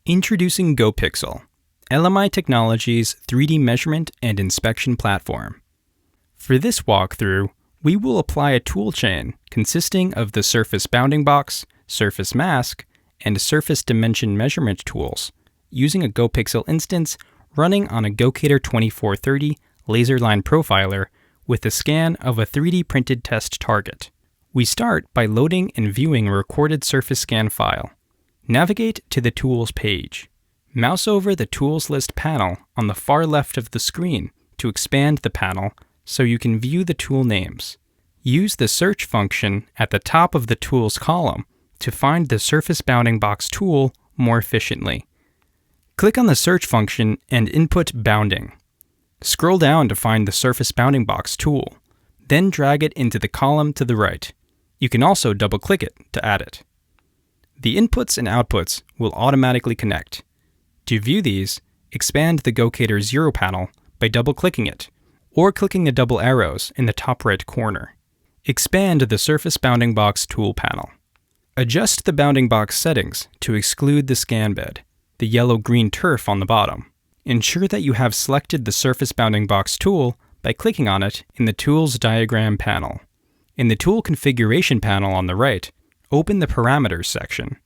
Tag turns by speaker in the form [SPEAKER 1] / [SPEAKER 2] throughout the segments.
[SPEAKER 1] Introducing GoPxL, LMI Technologies' 3D measurement and inspection platform. For this walkthrough, we will apply a toolchain consisting of the surface bounding box, surface mask, and surface dimension measurement tools using a GoPxL instance running on a Gocator 2430 laser line profiler with a scan of a 3D printed test target. We start by loading and viewing a recorded surface scan file. Navigate to the Tools page. Mouse over the Tools list panel on the far left of the screen to expand the panel so you can view the tool names. Use the search function at the top of the Tools column to find the surface bounding box tool more efficiently. Click on the search function and input bounding. Scroll down to find the surface bounding box tool, then drag it into the column to the right. You can also double-click it to add it. The inputs and outputs will automatically connect. To view these, expand the Gocator 0 panel by double-clicking it, or clicking the double arrows in the top right corner. Expand the Surface Bounding Box tool panel. Adjust the bounding box settings to exclude the scan bed, the yellow-green turf on the bottom. Ensure that you have selected the Surface Bounding Box tool by clicking on it in the Tools diagram panel. In the Tool configuration panel on the right, open the Parameters section.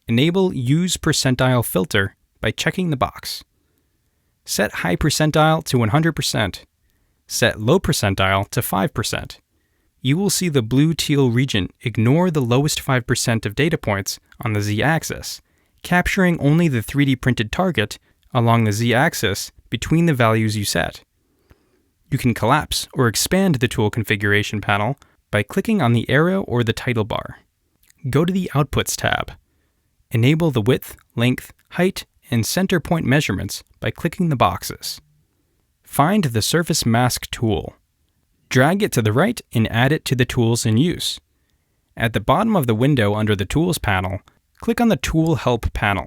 [SPEAKER 1] Enable Use Percentile Filter by checking the box. Set High Percentile to 100%. Set Low Percentile to 5%. You will see the blue-teal region ignore the lowest 5% of data points on the z-axis, capturing only the 3D printed target along the z-axis between the values you set. You can collapse or expand the Tool configuration panel by clicking on the arrow or the title bar. Go to the Outputs tab. Enable the width, length, height, and center point measurements by clicking the boxes. Find the Surface Mask tool. Drag it to the right and add it to the tools in use. At the bottom of the window under the Tools panel, click on the Tool Help panel.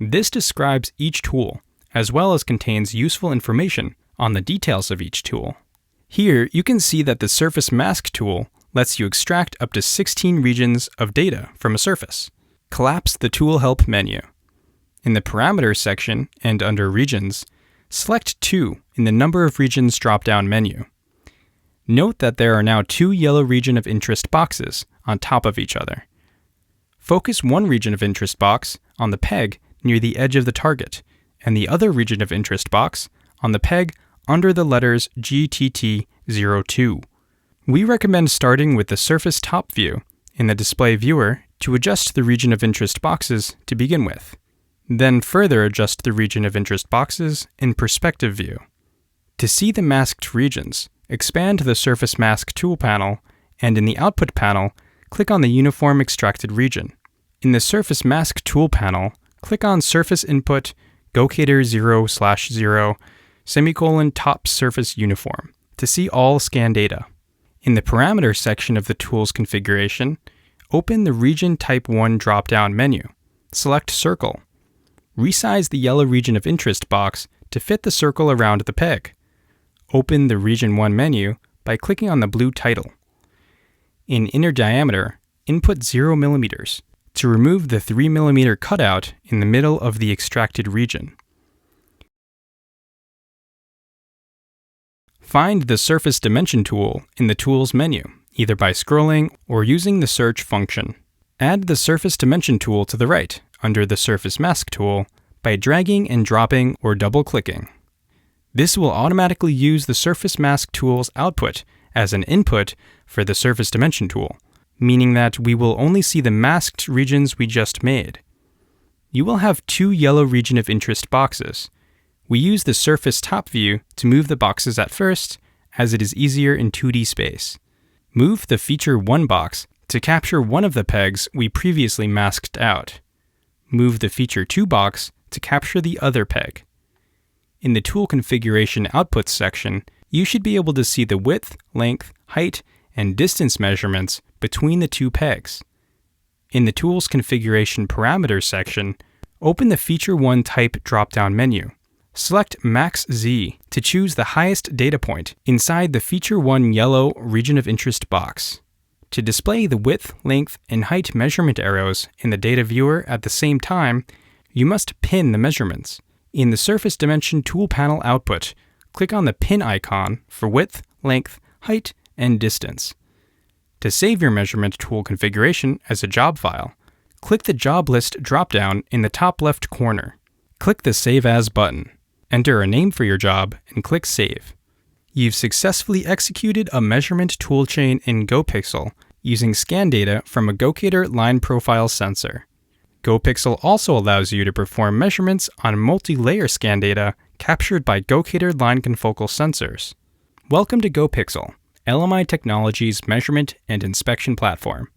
[SPEAKER 1] This describes each tool, as well as contains useful information on the details of each tool. Here, you can see that the Surface Mask tool lets you extract up to 16 regions of data from a surface. Collapse the Tool Help menu. In the Parameters section and under Regions, select 2 in the Number of Regions drop-down menu. Note that there are now 2 yellow region of interest boxes on top of each other. Focus one region of interest box on the peg near the edge of the target, and the other region of interest box on the peg under the letters GTT02. We recommend starting with the Surface Top View in the Display Viewer to adjust the region of interest boxes to begin with. Then further adjust the region of interest boxes in Perspective View. To see the masked regions, expand the Surface Mask tool panel, and in the Output panel, click on the Uniform Extracted Region. In the Surface Mask tool panel, click on Surface Input Gocator 0/0 Top Surface Uniform to see all scan data. In the Parameters section of the Tools configuration, open the Region Type 1 drop-down menu. Select Circle. Resize the yellow region of interest box to fit the circle around the peg. Open the Region 1 menu by clicking on the blue title. In Inner Diameter, input 0 mm to remove the 3 mm cutout in the middle of the extracted region. Find the Surface Dimension tool in the Tools menu, either by scrolling or using the search function. Add the Surface Dimension tool to the right, under the Surface Mask tool, by dragging and dropping or double-clicking. This will automatically use the Surface Mask tool's output as an input for the Surface Dimension tool, meaning that we will only see the masked regions we just made. You will have 2 yellow region of interest boxes. We use the Surface Top View to move the boxes at first, as it is easier in 2D space. Move the Feature 1 box to capture one of the pegs we previously masked out. Move the Feature 2 box to capture the other peg. In the Tool Configuration Outputs section, you should be able to see the width, length, height, and distance measurements between the 2 pegs. In the Tools Configuration Parameters section, open the Feature 1 Type drop-down menu. Select Max Z to choose the highest data point inside the Feature 1 yellow region of interest box. To display the width, length, and height measurement arrows in the data viewer at the same time, you must pin the measurements. In the Surface Dimension Tool Panel output, click on the pin icon for width, length, height, and distance. To save your measurement tool configuration as a job file, click the Job List dropdown in the top left corner. Click the Save As button. Enter a name for your job and click Save. You've successfully executed a measurement toolchain in GoPxL using scan data from a Gocator line profile sensor. GoPxL also allows you to perform measurements on multi-layer scan data captured by Gocator line confocal sensors. Welcome to GoPxL, LMI Technologies' measurement and inspection platform.